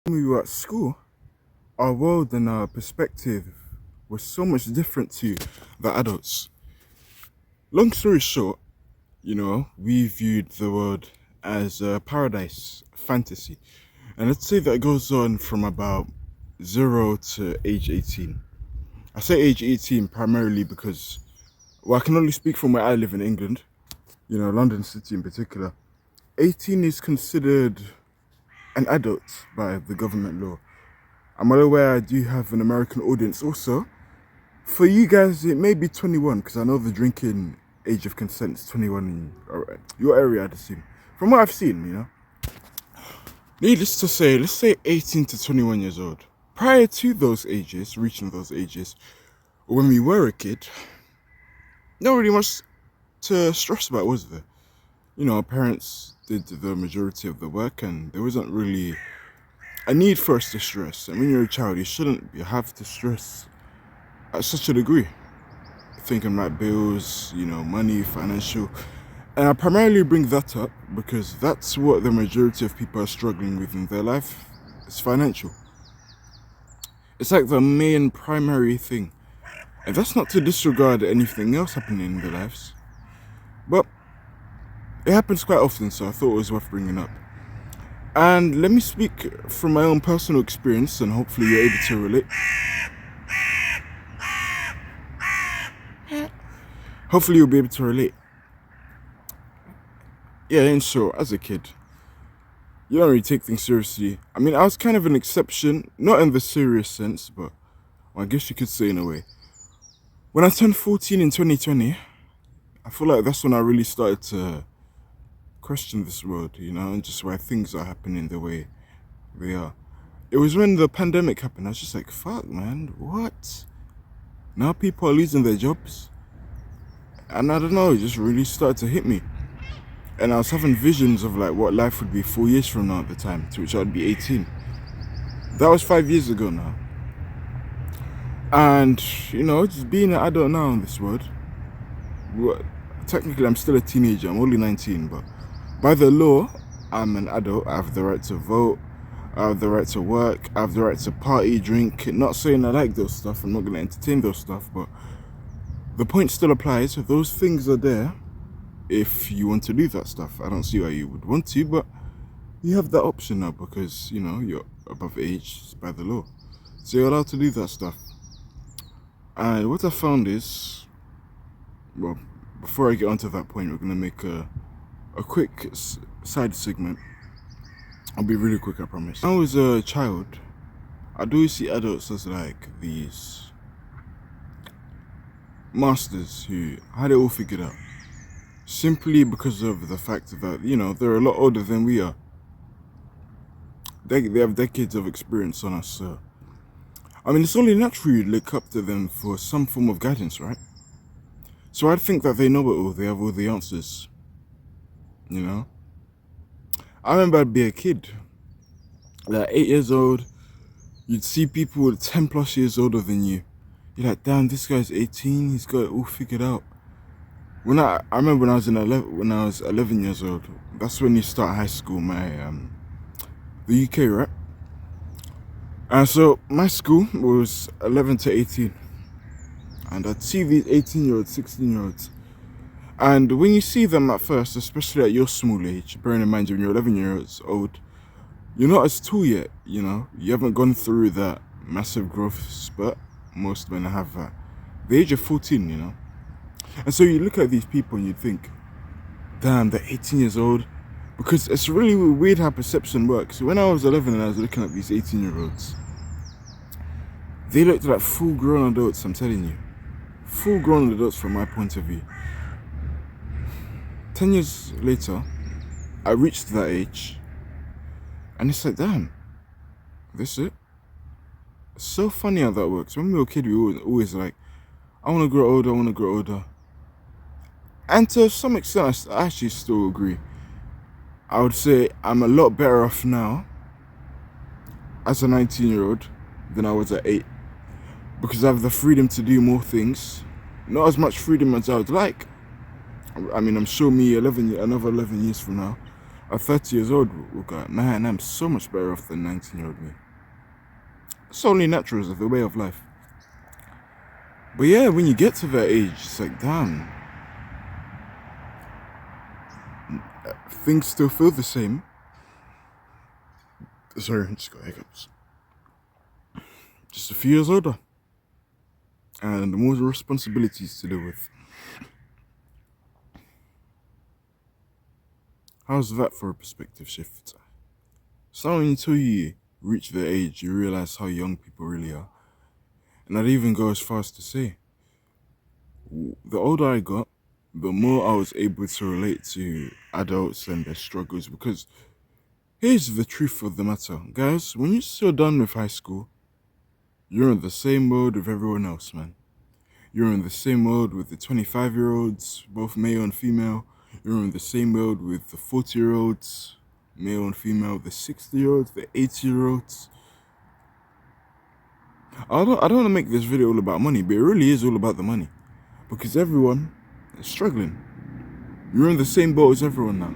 When we were at school, our world and our perspective was so much different to the adults. Long story short, we viewed the world as a paradise fantasy. And let's say that goes on from about 0 to age 18. I say age 18 primarily because, well, I can only speak from where I live in England, London City in particular. 18 is considered an adult by the government law. I'm well aware I do have an American audience also. For you guys, it may be 21 because I know the drinking age of consent is 21 in your area, I'd assume. From what I've seen. Needless to say, let's say 18 to 21 years old. Prior to those ages, reaching those ages, when we were a kid, not really much to stress about, was there? Our parents did the majority of the work and there wasn't really a need for us to stress. And when you're a child, you shouldn't have to stress at such a degree. Thinking about bills, money, financial. And I primarily bring that up because that's what the majority of people are struggling with in their life. It's financial. It's like the main primary thing. And that's not to disregard anything else happening in their lives. But it happens quite often, so I thought it was worth bringing up. And let me speak from my own personal experience and hopefully you're able to relate. Hopefully you'll be able to relate. Yeah, and so as a kid, you don't really take things seriously. I mean, I was kind of an exception, not in the serious sense, but well, I guess you could say in a way. When I turned 14 in 2020, I feel like that's when I really started to question this world, and just why things are happening the way they are. It was when the pandemic happened, I was just like, fuck, man, what? Now people are losing their jobs? And I don't know, it just really started to hit me. And I was having visions of like what life would be 4 years from now at the time, to which I'd be 18. That was 5 years ago now. And, just being an adult now in this world, well, technically I'm still a teenager, I'm only 19, but by the law, I'm an adult. I have the right to vote, I have the right to work, I have the right to party, drink. Not saying I like those stuff, I'm not going to entertain those stuff, but the point still applies. Those things are there if you want to do that stuff. I don't see why you would want to, but you have that option now because, you're above age by the law. So you're allowed to do that stuff. And what I found is, well, before I get onto that point, we're going to make a quick side segment. I'll be really quick, I promise. When I was a child, I'd always see adults as like these masters who had it all figured out. Simply because of the fact that, they're a lot older than we are. They have decades of experience on us, so I mean, it's only natural you look up to them for some form of guidance, right? So I think that they know it all, they have all the answers. I remember I'd be a kid, like 8 years old, you'd see people 10 plus years older than you. You're like, damn, this guy's 18, he's got it all figured out. I remember when I was 11 years old, that's when you start high school, the UK, right? And so my school was 11 to 18. And I'd see these 18-year-olds, 16-year-olds. And when you see them at first, especially at your small age, bearing in mind when you're 11 years old, you're not as tall yet, You haven't gone through that massive growth spurt most men have at the age of 14, And so you look at these people and you think, damn, they're 18 years old. Because it's really weird how perception works. When I was 11 and I was looking at these 18-year-olds, they looked like full-grown adults, I'm telling you. Full-grown adults from my point of view. 10 years later, I reached that age. And it's like, damn, this it? It's so funny how that works. When we were a kid, we were always like, I want to grow older, I want to grow older. And to some extent, I actually still agree. I would say I'm a lot better off now as a 19-year-old than I was at 8. Because I have the freedom to do more things. Not as much freedom as I would like. I mean, I'm sure me another 11 years from now, At 30 years old, we'll go, man, I'm so much better off than 19-year-old me. It's only natural, it's the way of life. But yeah, when you get to that age, it's like, damn, things still feel the same. Sorry, I just got hiccups. Just a few years older. And more responsibilities to deal with. How's that for a perspective shift? It's not until you reach the age you realize how young people really are. And I'd even go as far as to say, the older I got, the more I was able to relate to adults and their struggles. Because here's the truth of the matter. Guys, when you're still done with high school, you're in the same mode with everyone else, man. You're in the same mode with the 25-year-olds, both male and female. You're in the same mode with the 40-year-olds, male and female, the 60-year-olds, the 80-year-olds. I don't want to make this video all about money, but it really is all about the money. Because everyone is struggling. You're in the same boat as everyone now.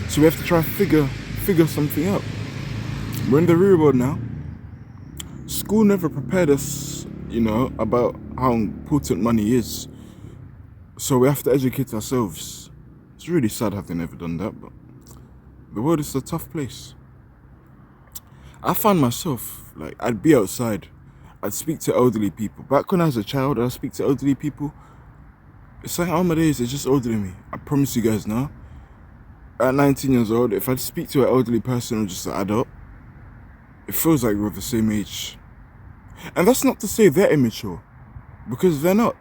So we have to try to figure something out. We're in the real world now. School never prepared us, about how important money is. So we have to educate ourselves. It's really sad have they never done that, but the world is a tough place. I found myself, I'd be outside, I'd speak to elderly people. Back when I was a child, I'd speak to elderly people. It's like all my days, they're just older than me. I promise you guys now. At 19 years old, if I'd speak to an elderly person or just an adult, it feels like we're the same age. And that's not to say they're immature, because they're not.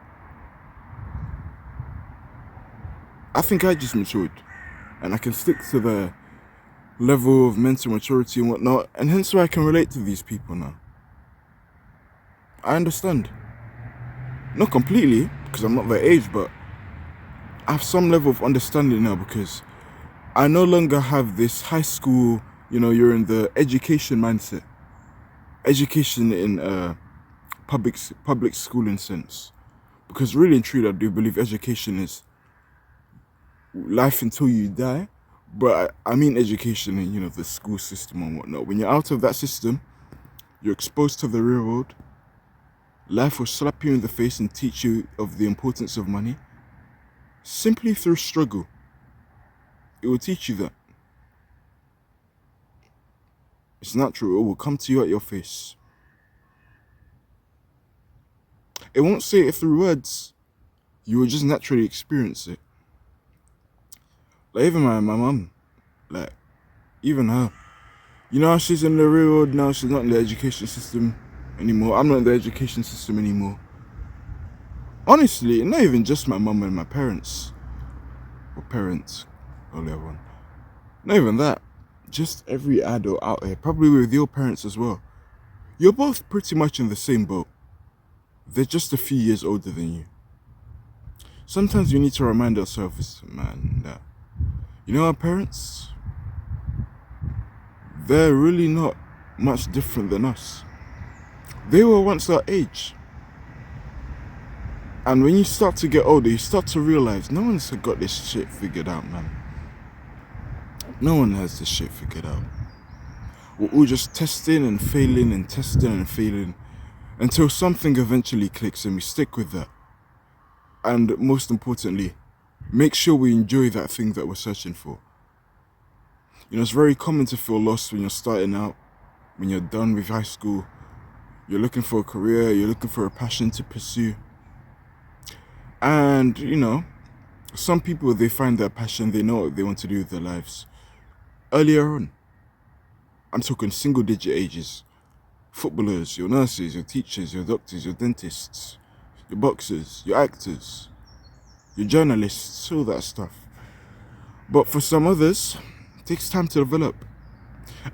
I think I just matured, and I can stick to the level of mental maturity and whatnot, and hence why I can relate to these people now. I understand. Not completely, because I'm not their age, but I have some level of understanding now, because I no longer have this high school, you're in the education mindset. Education in public schooling sense. Because really and truly, I do believe education is life until you die. But I mean education in, the school system and whatnot. When you're out of that system, you're exposed to the real world. Life will slap you in the face and teach you of the importance of money. Simply through struggle. It will teach you that. It's natural. It will come to you at your face. It won't say it through words. You will just naturally experience it. Even my mum, even her. She's in the real world now. She's not in the education system anymore. I'm not in the education system anymore. Honestly, not even just my mum and my parents. Or parents, only one. Not even that. Just every adult out here, probably with your parents as well. You're both pretty much in the same boat. They're just a few years older than you. Sometimes we need to remind ourselves, man, that, our parents, they're really not much different than us. They were once our age. And when you start to get older, you start to realize no one's got this shit figured out, man. No one has this shit figured out. We're all just testing and failing and testing and failing until something eventually clicks and we stick with that. And most importantly, make sure we enjoy that thing that we're searching for. It's very common to feel lost when you're starting out, when you're done with high school. You're looking for a career, you're looking for a passion to pursue. And, some people, they find their passion, they know what they want to do with their lives. Earlier on, I'm talking single-digit ages. Footballers, your nurses, your teachers, your doctors, your dentists, your boxers, your actors, your journalists, all that stuff. But for some others, it takes time to develop.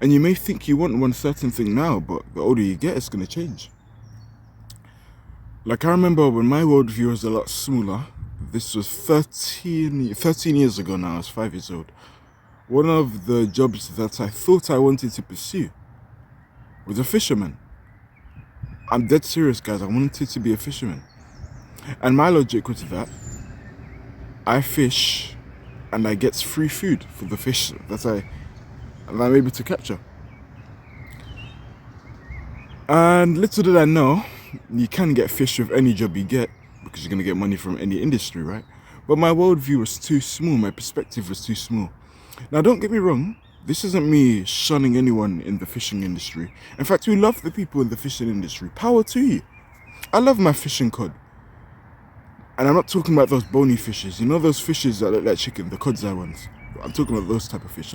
And you may think you want one certain thing now, but the older you get, it's going to change. I remember when my worldview was a lot smaller. This was 13 years ago now. I was 5 years old. One of the jobs that I thought I wanted to pursue was a fisherman. I'm dead serious, guys. I wanted to be a fisherman. And my logic was that I fish and I get free food for the fish that I'm able to capture. And little did I know, you can get fish with any job you get because you're gonna get money from any industry, right? But my worldview was too small, my perspective was too small. Now, don't get me wrong, this isn't me shunning anyone in the fishing industry. In fact, we love the people in the fishing industry. Power to you. I love my fishing cod. And I'm not talking about those bony fishes. You know those fishes that look like chicken, the cod's eye ones. I'm talking about those type of fish.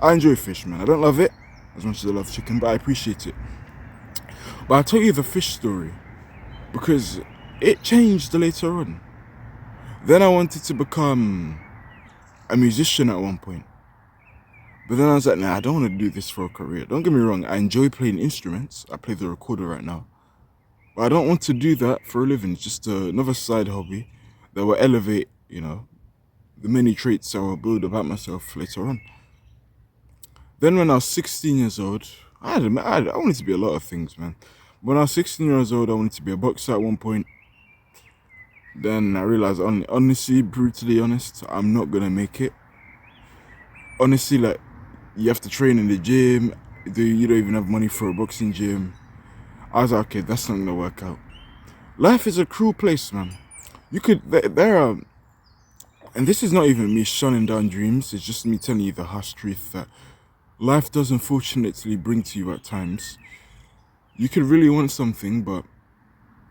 I enjoy fish, man. I don't love it as much as I love chicken, but I appreciate it. But I'll tell you the fish story because it changed later on. Then I wanted to become a musician at one point. But then I was like, nah, I don't want to do this for a career. Don't get me wrong, I enjoy playing instruments. I play the recorder right now. But I don't want to do that for a living. It's just another side hobby that will elevate, the many traits I will build about myself later on. Then when I was 16 years old, I wanted to be a lot of things, man. When I was 16 years old, I wanted to be a boxer at one point. Then I realized, honestly, brutally honest, I'm not going to make it. Honestly, like, you have to train in the gym. You don't even have money for a boxing gym. I was like, okay, that's not going to work out. Life is a cruel place, man. There are, and this is not even me shunning down dreams. It's just me telling you the harsh truth that life does unfortunately bring to you at times. You could really want something, but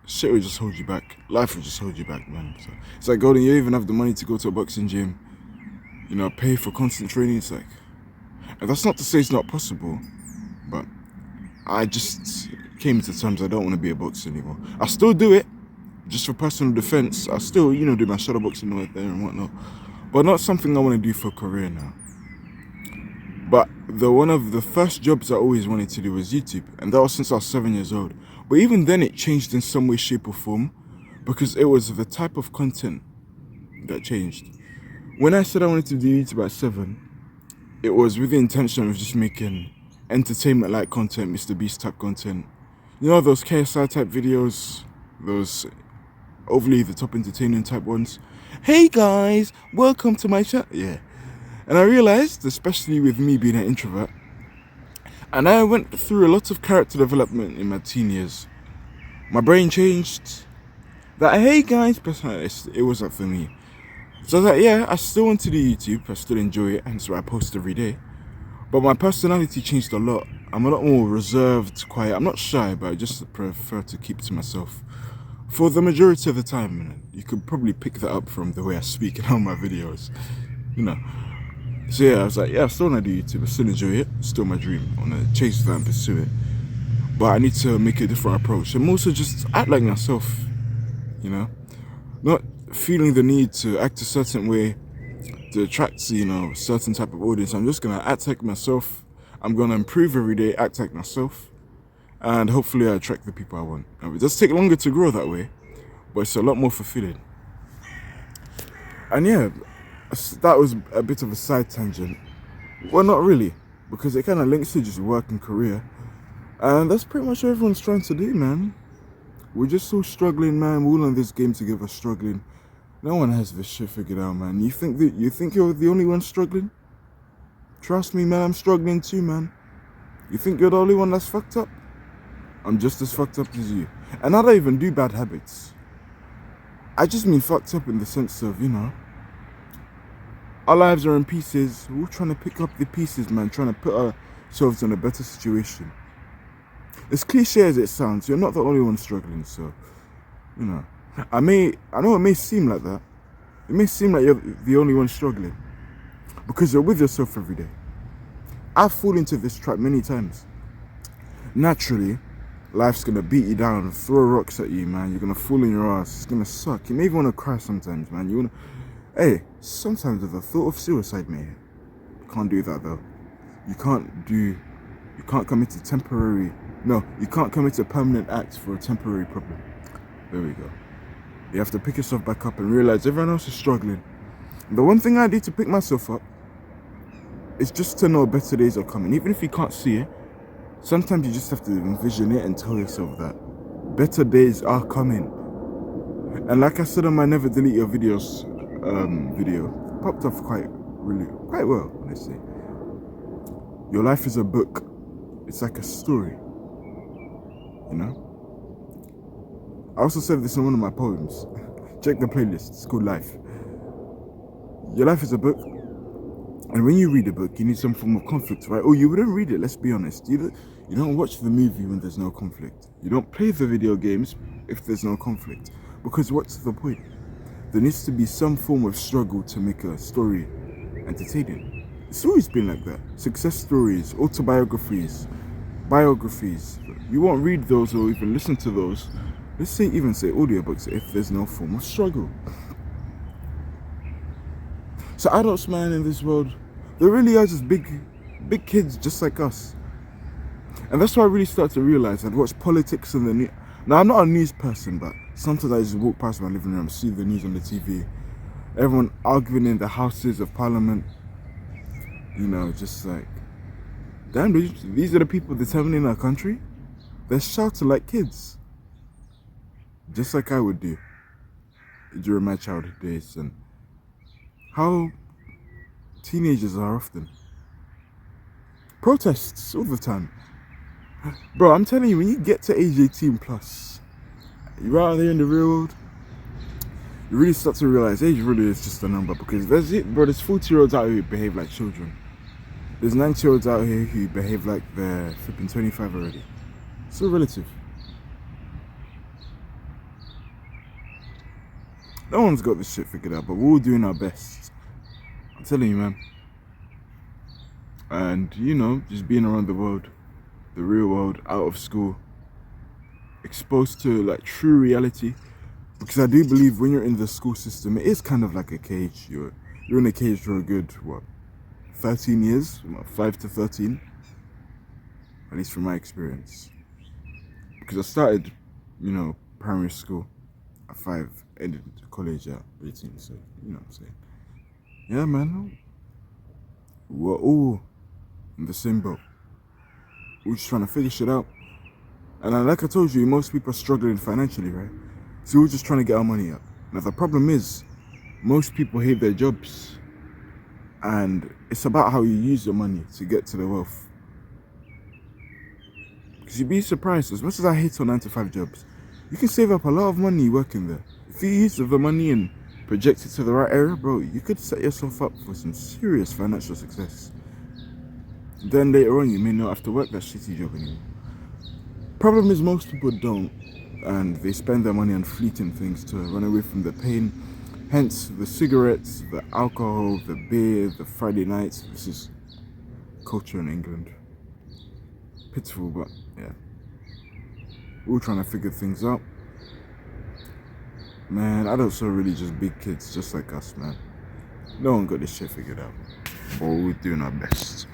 shit will just hold you back. Life will just hold you back, man. So it's like, Golden, you don't even have the money to go to a boxing gym, pay for constant training. It's like, and that's not to say it's not possible, but I just came to terms I don't want to be a boxer anymore. I still do it, just for personal defense. I still, do my shadow boxing right there and whatnot, but not something I want to do for a career now. But one of the first jobs I always wanted to do was YouTube, and that was since I was 7 years old. But even then it changed in some way, shape or form, because it was the type of content that changed. When I said I wanted to do YouTube at 7, it was with the intention of just making entertainment-like content, Mr. Beast type content. You know those KSI type videos, those overly the top entertaining type ones. Hey guys, welcome to my channel. Yeah. And I realized, especially with me being an introvert, and I went through a lot of character development in my teen years. My brain changed. That hey guys, it wasn't for me. So I was like, yeah, I still want to do YouTube. I still enjoy it, hence why I post every day. But my personality changed a lot. I'm a lot more reserved, quiet. I'm not shy, but I just prefer to keep to myself for the majority of the time. And you could probably pick that up from the way I speak in all my videos, So yeah, I was like, yeah, I still want to do YouTube. I still enjoy it. It's still my dream. I want to chase that and pursue it. But I need to make a different approach. And also just act like myself, Not feeling the need to act a certain way to attract, certain type of audience. I'm just going to act like myself. I'm going to improve every day, act like myself. And hopefully I attract the people I want. It does take longer to grow that way, but it's a lot more fulfilling. And yeah, that was a bit of a side tangent. Well, not really, because it kind of links to just work and career. And that's pretty much what everyone's trying to do, man. We're just all struggling, man. We're all in this game together, struggling. No one has this shit figured out, man. You think you're the only one struggling? Trust me, man, I'm struggling too, man. You think you're the only one that's fucked up? I'm just as fucked up as you. And I don't even do bad habits. I just mean fucked up in the sense of, our lives are in pieces. We're all trying to pick up the pieces, man. Trying to put ourselves in a better situation. As cliche as it sounds, you're not the only one struggling, so, I know it may seem like that. It may seem like you're the only one struggling because you're with yourself every day. I've fallen into this trap many times. Naturally, life's gonna beat you down, throw rocks at you, man. You're gonna fall in your ass. It's gonna suck. You may even wanna cry sometimes, man. Sometimes with the thought of suicide, man. You can't do that though. You can't commit a permanent act for a temporary problem. There we go. You have to pick yourself back up and realize everyone else is struggling. The one thing I did to pick myself up is just to know better days are coming. Even if you can't see it, sometimes you just have to envision it and tell yourself that better days are coming. And like I said on my Never Delete Your Videos video, popped off quite well, let's say. Your life is a book. It's like a story, you know? I also said this in one of my poems. Check the playlist, it's called Life. Your life is a book, and when you read a book, you need some form of conflict, right? Oh, you wouldn't read it, let's be honest. You don't watch the movie when there's no conflict. You don't play the video games if there's no conflict. Because what's the point? There needs to be some form of struggle to make a story entertaining. It's always been like that. Success stories, autobiographies, biographies. You won't read those or even listen to those. Let's say audiobooks if there's no form of struggle. So adults, man, in this world, they really are just big kids just like us. And that's why I really start to realize I'd watch politics in the news. Now, I'm not a news person, but sometimes I just walk past my living room, see the news on the TV. Everyone arguing in the houses of parliament. You know, just like, damn, these are the people determining our country? They're shouting like kids. Just like I would do during my childhood days. And how teenagers are often. Protests all the time. Bro, I'm telling you, when you get to age 18 plus, you're out there in the real world, you really start to realize age really is just a number. Because there's 40-year-olds out here who behave like children. There's 90-year-olds out here who behave like they're flipping 25 already. It's all relative. No one's got this shit figured out, but we're all doing our best. I'm telling you, man. And, you know, just being around the world, the real world, out of school, exposed to like true reality. Because I do believe when you're in the school system, it is kind of like a cage. You're in a cage for a good, 13 years? 5 to 13? At least from my experience. Because I started, primary school at 5, ended college at 18, so, you know what I'm saying. Yeah, man. We're all in the same boat. We're just trying to figure shit out. And like I told you, most people are struggling financially, right? So we're just trying to get our money up. Now the problem is, most people hate their jobs. And it's about how you use your money to get to the wealth. Because you'd be surprised, as much as I hate on 9-to-5 jobs, you can save up a lot of money working there. If you use the money and project it to the right area, bro, you could set yourself up for some serious financial success. Then later on, you may not have to work that shitty job anymore. Problem is, most people don't, and they spend their money on fleeting things to run away from the pain. Hence, the cigarettes, the alcohol, the beer, the Friday nights. This is culture in England. Pitiful, but yeah. We're all trying to figure things out. Man, adults are really just big kids, just like us, man. No one got this shit figured out. But we're doing our best.